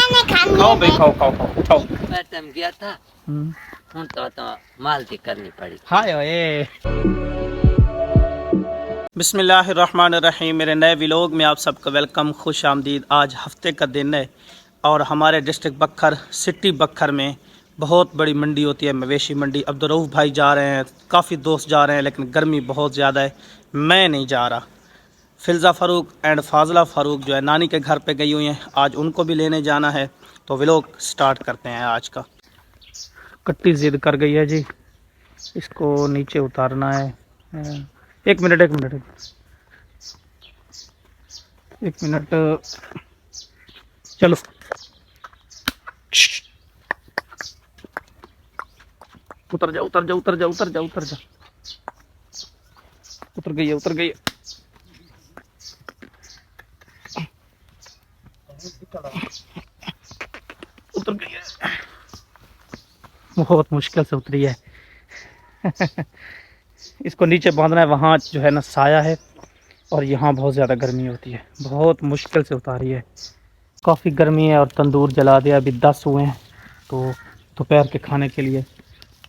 खाओ भाई, खाओ खाओ खाओ खाओ। मैं टाइम गया था तो मालती करनी पड़ी। हाय ओए। बिस्मिल्लाहिर्रहमानिर्रहीम। मेरे नए व्लॉग में आप सबका वेलकम, खुश आमदीद। आज हफ्ते का दिन है और हमारे डिस्ट्रिक्ट बखर सिटी बखर में बहुत बड़ी मंडी होती है, मवेशी मंडी। अब्दुर्रऊफ़ भाई जा रहे हैं, काफ़ी दोस्त जा रहे हैं, लेकिन गर्मी बहुत ज़्यादा है, मैं नहीं जा रहा। फ़िज़ा फ़ारूक एंड फाज़ला फ़ारूक जो है नानी के घर पे गई हुई हैं, आज उनको भी लेने जाना है। तो व्लॉग स्टार्ट करते हैं आज का। कट्टी ज़िद कर गई है जी, इसको नीचे उतारना है। एक मिनट चलो। उतर जा उतर जा उतर जा उतर जा उतर जा। उतर गई है उतर गई है। उतर गई है, बहुत मुश्किल से उतरी है। इसको नीचे बांधना है, वहाँ जो है ना साया है और यहाँ बहुत ज़्यादा गर्मी होती है, बहुत मुश्किल से उतारी है। काफ़ी गर्मी है और तंदूर जला दिया, अभी 10 हुए हैं तो दोपहर के खाने के लिए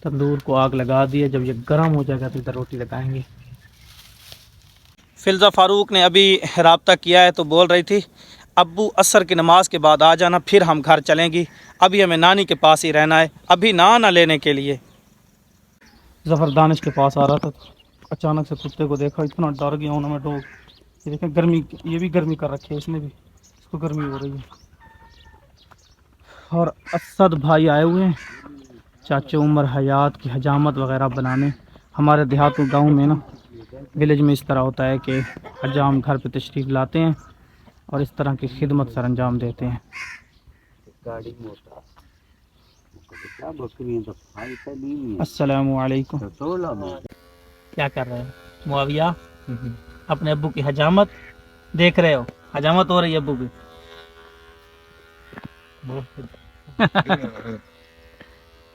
तंदूर को आग लगा दी है। जब ये गर्म हो जाएगा तो इधर रोटी लगाएंगे। फ़िज़ा फ़ारूक ने अभी राब्ता किया है तो बोल रही थी अब्बू असर की नमाज़ के बाद आ जाना, फिर हम घर चलेंगी। अभी हमें नानी के पास ही रहना है, अभी ना लेने के लिए। ज़फ़र दानिश के पास आ रहा था तो अचानक से कुत्ते को देखा, इतना डर गया हूँ ना मैं। डॉग ये देखें गर्मी, ये भी गर्मी कर रखी है इसने भी, इसको गर्मी हो रही है। और असद भाई आए हुए हैं, चाचे उमर हयात की हजामत वगैरह बनाने। हमारे देहात गांव में ना, विलेज में इस तरह होता है कि हजाम घर पे तशरीफ़ लाते हैं और इस तरह की खिदमत सर अंजाम देते हैं। अस्सलामुअलैकुम। क्या कर रहे हैं मुआविया? अपने अब्बू की हजामत देख रहे हो? हजामत हो रही है अब्बू की।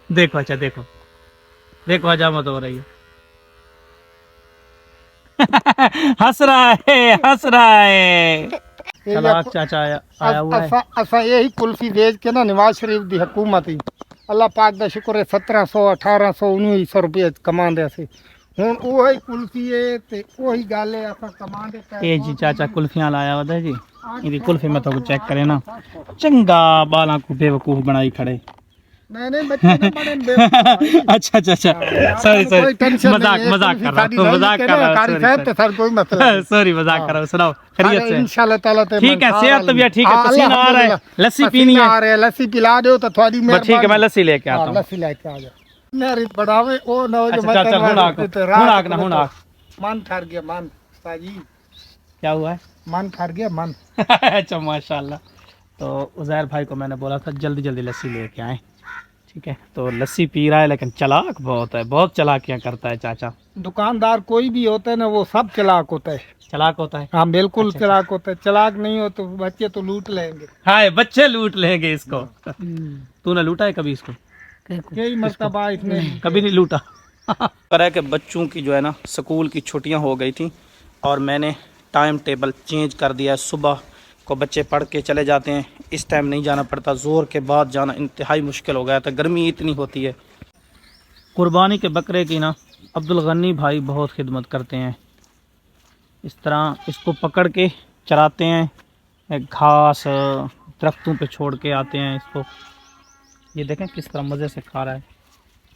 देखो, अच्छा देखो देखो, हजामत हो रही है। हंस रहा है चलाक चाचा आया हुआ है। असा यही कुल्फी बेच के ना नवाज शरीफ दी हुकूमत ही अल्लाह पाक दा शुक्र है 1700 1800 1900 रुपये कमांदे सी। हुन ओही कुल्फी है ते ओही गल है, असा कमांदे पे। ए जी चाचा कुल्फियां लाया हुआ है जी। इहदी कुल्फी में तो चेक करे ना, चंगा बाला को बेवकूफ बनाई खड़े। नहीं बच्चे ना बड़े बेवकूफ। अच्छा सॉरी मजाक कर रहा हूं कोई मसला नहीं। सॉरी मजाक कर रहा हूं। सुनाओ खैरियत से? इंशाल्लाह ताला ते ठीक है, सेहत तो भी ठीक है, पसीना आ रहा है, लस्सी पीनी है। लस्सी पिला दो तो थोड़ी मेहरबानी। ठीक है, मैं लस्सी लेके आता हूं। लस्सी लेके आ जा। मेरी बढ़ावे ओ ना जो अच्छा चल हुन आग मन ठर गया मन साजी। क्या हुआ है? मन ठर गया मन। अच्छा माशाल्लाह। तो उज़ैर भाई को मैंने बोला था जल्दी लस्सी लेके आए, ठीक है? तो लस्सी पी रहा है, लेकिन चालाक बहुत है, बहुत चालाकियां करता है चाचा। दुकानदार कोई भी होता है ना, वो सब चालाक होता है। चालाक होता है? हाँ बिल्कुल अच्छा, चालाक होता है। चालाक नहीं हो तो बच्चे तो लूट लेंगे। हाय बच्चे लूट लेंगे इसको। तूने लूटा है कभी इसको? कई मर्तबा इसने कभी नहीं लूटा। तरह के बच्चों की जो है ना स्कूल की छुट्टियां हो गई थी और मैंने टाइम टेबल चेंज कर दिया है। सुबह को बच्चे पढ़ के चले जाते हैं, इस टाइम नहीं जाना पड़ता। ज़ोर के बाद जाना इंतहाई मुश्किल हो गया था, गर्मी इतनी होती है। कुर्बानी के बकरे की ना अब्दुल गनी भाई बहुत खिदमत करते हैं। इस तरह इसको पकड़ के चराते हैं, घास दरख्तों पे छोड़ के आते हैं इसको। ये देखें किस तरह मज़े से खा रहा है।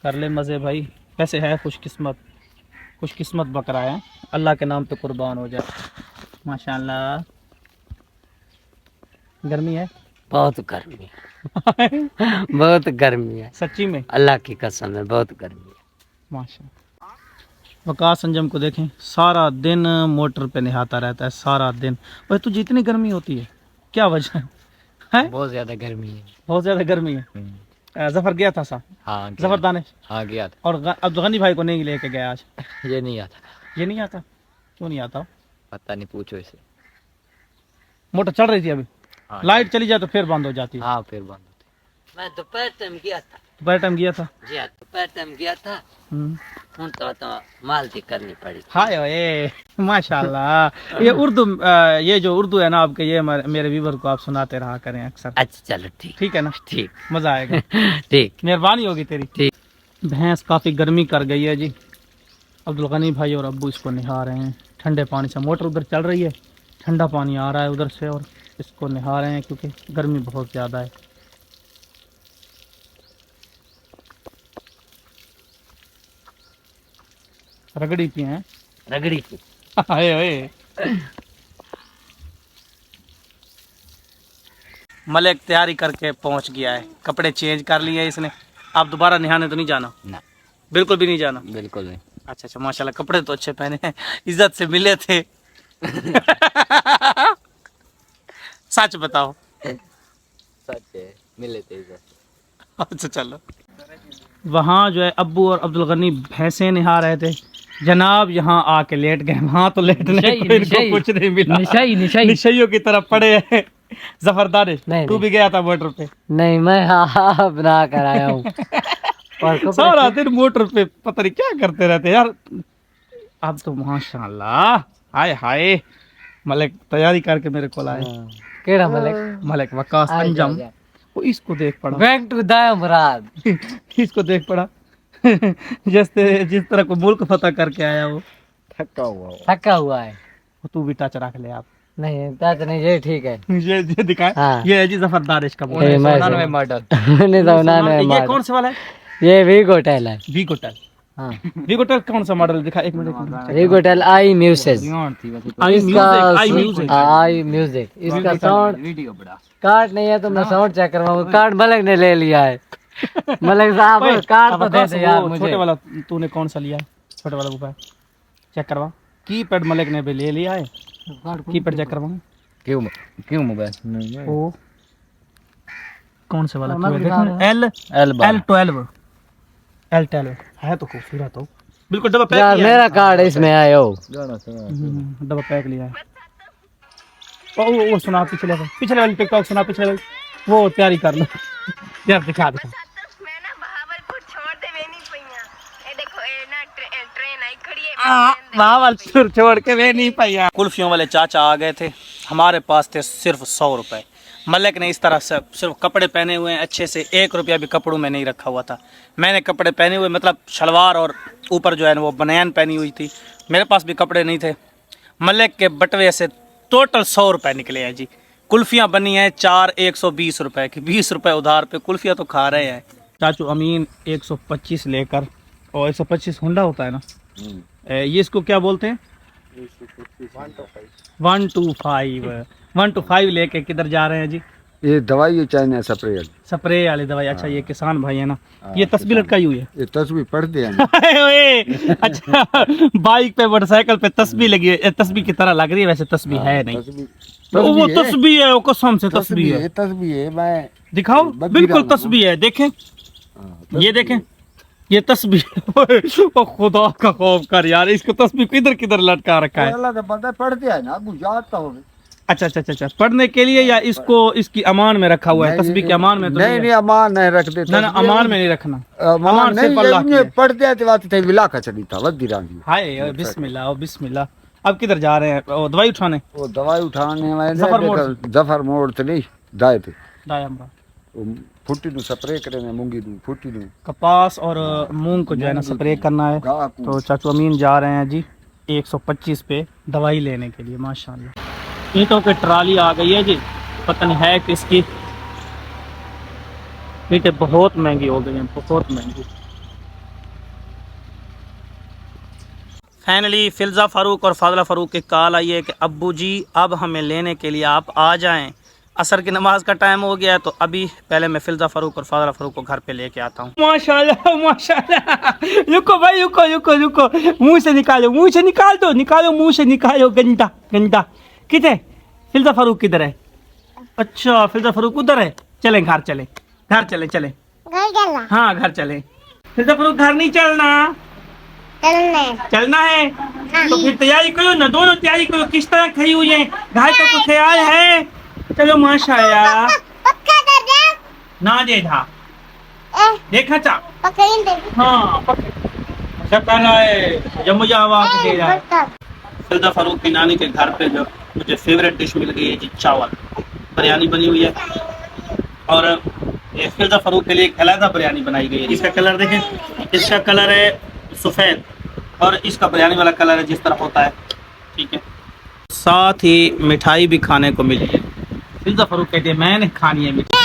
कर ले मज़े भाई, वैसे है खुशकिस्मत बकरा है, अल्लाह के नाम पे कुर्बान हो जाए। माशाल्लाह। गर्मी है? बहुत गर्मी है। बहुत गर्मी है सच्ची में, अल्लाह की कसम है, बहुत गर्मी है। माशाल्लाह। वकास संजम को देखें, सारा दिन मोटर पे नहाता रहता है, सारा दिन। वह तुझे इतनी गर्मी होती है, क्या वजह है? बहुत ज्यादा गर्मी है। बहुत ज़्यादा गर्मी है। जफर गया था सा? हाँ जफर दानिश? हाँ गया था। और अब्दुल गनी भाई को नहीं लेके गया आज? ये नहीं आता। ये नहीं आता? क्यों नहीं आता? पता नहीं, पूछो इसे। मोटर चल रही थी अभी? हाँ, लाइट चली जाए तो फिर बंद हो जाती है। हाँ फिर बंद होती। मैं दोपहर टाइम गया था। दोपहर टाइम गया था। जी हाँ, दोपहर टाइम गया था। हूँ तो मालती करनी पड़ी। हाय ओए माशाल्लाह। ये उर्दू ये जो उर्दू है ना आपके, ये मेरे व्यूवर को आप सुनाते रहा करें अक्सर। अच्छा चलो ठीक। ठीक है ना? ठीक, मजा आएगा। ठीक, मेहरबानी होगी तेरी। ठीक। भैंस काफ़ी गर्मी कर गई है जी। अब्दुल गनी भाई और अब्बू इसको नहा रहे हैं ठंडे पानी से। मोटर उधर चल रही है, ठंडा पानी आ रहा है उधर से और इसको नहा रहे हैं क्योंकि गर्मी बहुत ज़्यादा है। रगड़ी की हैं। रगड़ी की। आए ओए। मलिक तैयारी करके पहुंच गया है, कपड़े चेंज कर लिए हैं इसने। आप दोबारा नहाने तो नहीं जाना? ना, बिल्कुल भी नहीं जाना। बिल्कुल नहीं। अच्छा अच्छा, माशाल्लाह कपड़े तो अच्छे पहने हैं, इज्जत से मिले थे। सच बताओ। सच है, मिले थे इधर। अच्छा चलो। वहाँ जो है अब्बू और अब्दुल गनी भैंसे नहा रहे थे, जनाब यहाँ आके लेट गए। वहाँ तो लेटने को इनको कुछ नहीं मिला, निशाइयों की तरफ पड़े हैं। जफरदार, तू भी गया था मोटर पे? नहीं, मैं हाँ बना कर आया हूँ। और सारा दिन मोटर पे पता नहीं क्या करते रहते यार। अब तो माशाल्लाह, हाय हाय। मलिक तैयारी करके मेरे को लाए। केड़ा मलिक? मलिक वकास अंजम। वो इसको देख पड़ा, बैंक टू दाया मुराद। इसको देख पड़ा। जिस तरह को मुल्क फतह करके आया वो थका हुआ है। तू भी टच रख ले आप। नहीं टच नहीं, ये ठीक है। ये दिखाए। हाँ। ये है जी जफरदार का मॉडल। ये कौन से वाला है? ये वीगोटेल है। वीगोटेल। हाँ। वीगोटेल कौन सा मॉडल दिखा? एक मिनट। वीगोटेल आई म्यूजिक। आई म्यूजिक इसका साउंड वीडियो बड़ा कार्ड नहीं है तो मैं साउंड चेक करवाऊँ। कार्ड मलिक ने ले लिया है। मलिक साहब कार्ड तो दे दे यार मुझे। छोटे वाला तूने कौन सा लिया है? छोटे वाला मोबाइल चेक करवा। कीपैड मलिक ने भी ले लिया है। कीपैड चेक करवा। क्यों मोबाइल? ओ कौन से वाला? L12 है तो खूबसूरत हो, बिल्कुल डब्बा पैक यार। मेरा कार्ड इसमें आया हो। डब्बा पैक लिया है। वो सुना पिछले वाली टिकटॉक सुना पिछले वाली, वो तैयारी कर लो यार। दिखा मैं ना बहावलपुर छोड़ दे वे नहीं पईया। ए देखो ए ना ट्रेन आई खड़ी है। बहावलपुर छोड़ के वे नहीं पाया। कुल्फियों वाले चाचा आ गए थे, हमारे पास थे सिर्फ 100 रुपए। मलिक ने इस तरह से सिर्फ कपड़े पहने हुए हैं अच्छे से, 1 रुपया भी कपड़ों में नहीं रखा हुआ था। मैंने कपड़े पहने हुए, मतलब शलवार और ऊपर जो है ना वो बनियान पहनी हुई थी। मेरे पास भी कपड़े नहीं थे। मलिक के बटवे से टोटल 100 रुपये निकले हैं जी। कुल्फियाँ बनी हैं 4 120 रुपए की, 20 रुपए उधार पे कुल्फियाँ तो खा रहे हैं। चाचू अमीन 125 लेकर, और 125 होंडा होता है ना, ये इसको क्या बोलते हैं? 125 लेके किधर जा रहे हैं जी? ये दवाई चाहिए स्प्रे वाली दवाई। अच्छा ये किसान भाई है ना, ये तस्वीर लटकाई हुई है। ये तस्वीर पढ़ते हैं ओए, अच्छा बाइक पे मोटरसाइकिल पे तस्वीर लगी है, तस्वीर की तरह लग रही है, वैसे तस्वीर है नहीं। वो तस्वीर है, वो कसम से तस्वीर है। तस्वीर है, मैं दिखाओ, बिल्कुल तस्वीर है। देखें, ये देखें, ये तस्वीर। ओ खुदा का खौफ कर यार, इसको तस्वीर किधर किधर लटका रखा है। अल्लाह तो बंदा पढ़ते हैं ना, गुजारता हो। अच्छा अच्छा अच्छा, पढ़ने के लिए या इसको इसकी अमान में रखा हुआ है? तस्वीर की अमान में तो नहीं, अमान नहीं रखते। ना अमान में नहीं रखना, अमान नहीं पढ़ते हैं। बात थे विला का चली था वदी रांगी। हाय बिस्मिल्लाह बिस्मिल्लाह। अब किधर जा रहे हैं? दवाई उठाने? वो दवाई उठाने में जफर मोड़ तो नहीं दाए थे दायमरा फुट्टी नु स्प्रे करे ने मूंगी नु फुट्टी नु कपास और मूंग को जो है ना स्प्रे करना है। तो चाचू अमीन जा रहे हैं जी 125 पे दवाई लेने के लिए। माशाल्लाह ईंटों की ट्राली आ गई है जी, पता नहीं है किसकी। ईंटें बहुत महंगी हो गई हैं, बहुत महंगी। फाइनली फिल्ज़ा फ़ारूक और फाज़ला फ़ारूक की कॉल आई है कि अब्बू जी अब हमें लेने के लिए आप आ जाएं, असर की नमाज का टाइम हो गया है। तो अभी पहले मैं फिल्ज़ा फ़ारूक और फाज़ला फ़ारूक को घर पे लेके आता हूँ। माशाल्लाह माशाल्लाह। रुको भाई, रुको रुको रुको, मुँह से निकालो, मुँह से निकाल दो, निकालो मुँह से निकालो। गंदा गंदा किधर है? फिल्ज़ा फ़ारूक किधर है? अच्छा फिल्ज़ा फ़ारूक उधर है। चलें घर चलें, घर चलें चलें। हाँ घर चलें। फिल्ज़ा फ़ारूक घर नहीं चलना? चलना है। तो फिर तैयारी करो ना, दोनों तैयारी करो। किस तरह खड़ी हुई है, घर का तो ख्याल है। चलो माशाल्लाह। ना दे था देखा चा हाँ शक्ल है जब मुझे आवाज दे रहा है। फिजा फारूक की नानी के घर पे जो मुझे फेवरेट डिश मिल गई है जी, चावल बिरयानी बनी हुई है। और ये फिजा फारूक के लिए एक अलहदा बिरयानी बनाई गई है। इसका कलर देखें, इसका कलर है सफ़ेद और इसका बिरयानी वाला कलर है जिस तरह होता है, ठीक है। साथ ही मिठाई भी खाने को मिली है। फिजा फारूक कहते हैं मैंने खानी है मिठाई।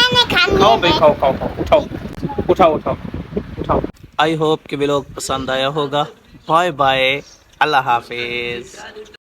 खाओ भाई खाओ खाओ खाओ, उठाओ उठाओ उठाओ उठाओ। आई होप कि व्लॉग पसंद आया होगा। बाय बाय, अल्लाह हाफिज।